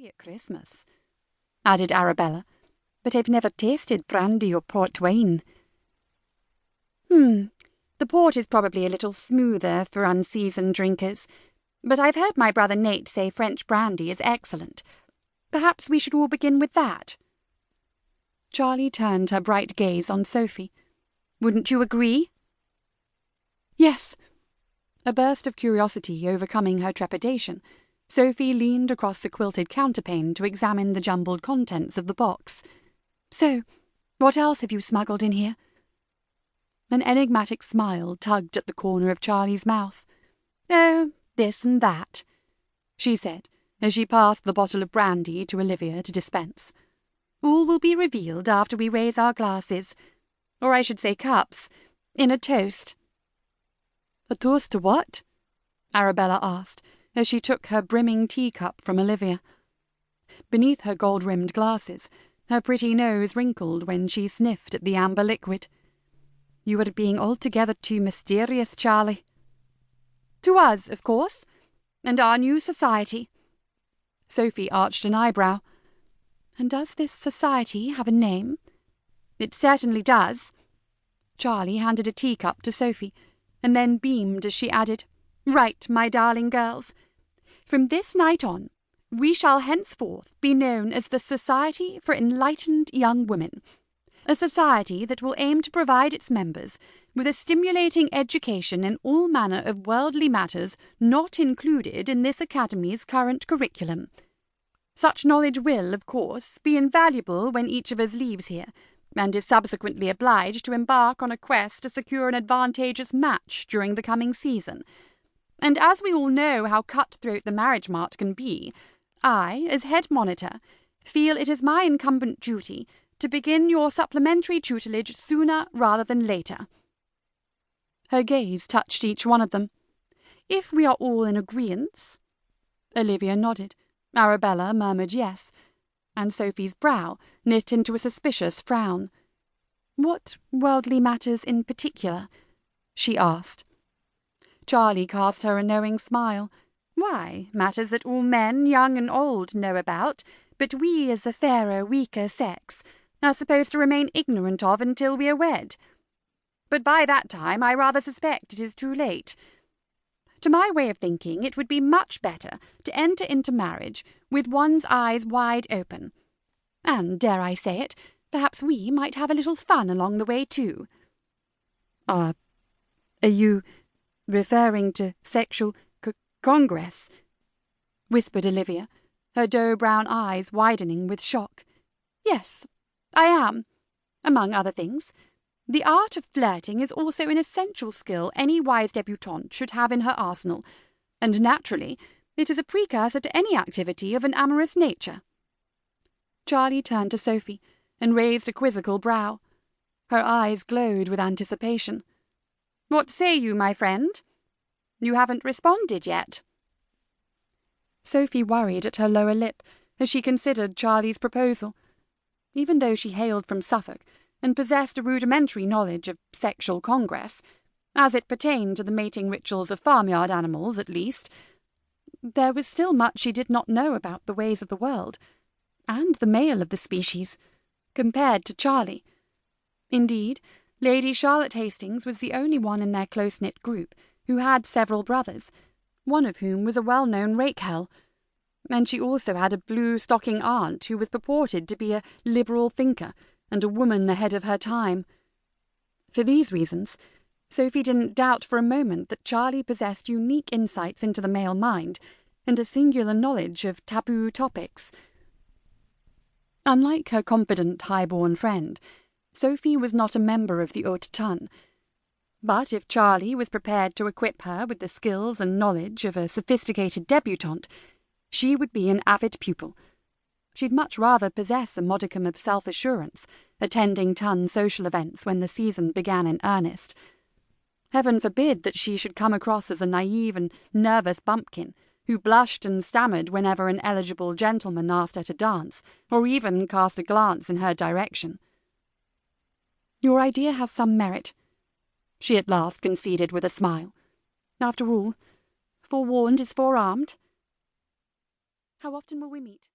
brandy at Christmas," added Arabella, "but I've never tasted brandy or port wine." The port is probably a little smoother for unseasoned drinkers, but I've heard my brother Nate say French brandy is excellent. Perhaps we should all begin with that." Charlie turned her bright gaze on Sophie. "Wouldn't you agree?" "Yes." A burst of curiosity overcoming her trepidation, Sophie leaned across the quilted counterpane to examine the jumbled contents of the box. "So, what else have you smuggled in here?" An enigmatic smile tugged at the corner of Charlie's mouth. "Oh, this and that," she said, as she passed the bottle of brandy to Olivia to dispense. "All will be revealed after we raise our glasses, or I should say cups, in a toast." "A toast to what?" Arabella asked, as she took her brimming teacup from Olivia. Beneath her gold-rimmed glasses, her pretty nose wrinkled when she sniffed at the amber liquid. "You are being altogether too mysterious, Charlie." "To us, of course, and our new society." Sophie arched an eyebrow. "And does this society have a name?" "It certainly does." Charlie handed a teacup to Sophie, and then beamed as she added, "Right, my darling girls. From this night on, we shall henceforth be known as the Society for Enlightened Young Women, a society that will aim to provide its members with a stimulating education in all manner of worldly matters not included in this academy's current curriculum. Such knowledge will, of course, be invaluable when each of us leaves here, and is subsequently obliged to embark on a quest to secure an advantageous match during the coming season. And as we all know how cutthroat the marriage mart can be, I, as head monitor, feel it is my incumbent duty to begin your supplementary tutelage sooner rather than later." Her gaze touched each one of them. "If we are all in agreeance—" Olivia nodded, Arabella murmured yes, and Sophie's brow knit into a suspicious frown. "What worldly matters in particular?" she asked. Charlie cast her a knowing smile. "Why, matters that all men, young and old, know about, but we, as the fairer, weaker sex, are supposed to remain ignorant of until we are wed. But by that time I rather suspect it is too late. To my way of thinking, it would be much better to enter into marriage with one's eyes wide open. And, dare I say it, perhaps we might have a little fun along the way, too." Are you referring to sexual congress?" whispered Olivia, her dough-brown eyes widening with shock. "Yes, I am. Among other things, the art of flirting is also an essential skill any wise debutante should have in her arsenal, and naturally it is a precursor to any activity of an amorous nature." Charlie turned to Sophie and raised a quizzical brow. Her eyes glowed with anticipation. "What say you, my friend? You haven't responded yet." Sophie worried at her lower lip as she considered Charlie's proposal. Even though she hailed from Suffolk and possessed a rudimentary knowledge of sexual congress, as it pertained to the mating rituals of farmyard animals at least, there was still much she did not know about the ways of the world, and the male of the species, compared to Charlie. Indeed, Lady Charlotte Hastings was the only one in their close-knit group who had several brothers, one of whom was a well-known Rakehell, and she also had a blue-stocking aunt who was purported to be a liberal thinker and a woman ahead of her time. For these reasons, Sophie didn't doubt for a moment that Charlie possessed unique insights into the male mind and a singular knowledge of taboo topics. Unlike her confident, high-born friend, Sophie was not a member of the haute ton, but if Charlie was prepared to equip her with the skills and knowledge of a sophisticated debutante, she would be an avid pupil. She'd much rather possess a modicum of self-assurance, attending ton social events when the season began in earnest. Heaven forbid that she should come across as a naive and nervous bumpkin, who blushed and stammered whenever an eligible gentleman asked her to dance, or even cast a glance in her direction. "Your idea has some merit," she at last conceded with a smile. "After all, forewarned is forearmed. How often will we meet?"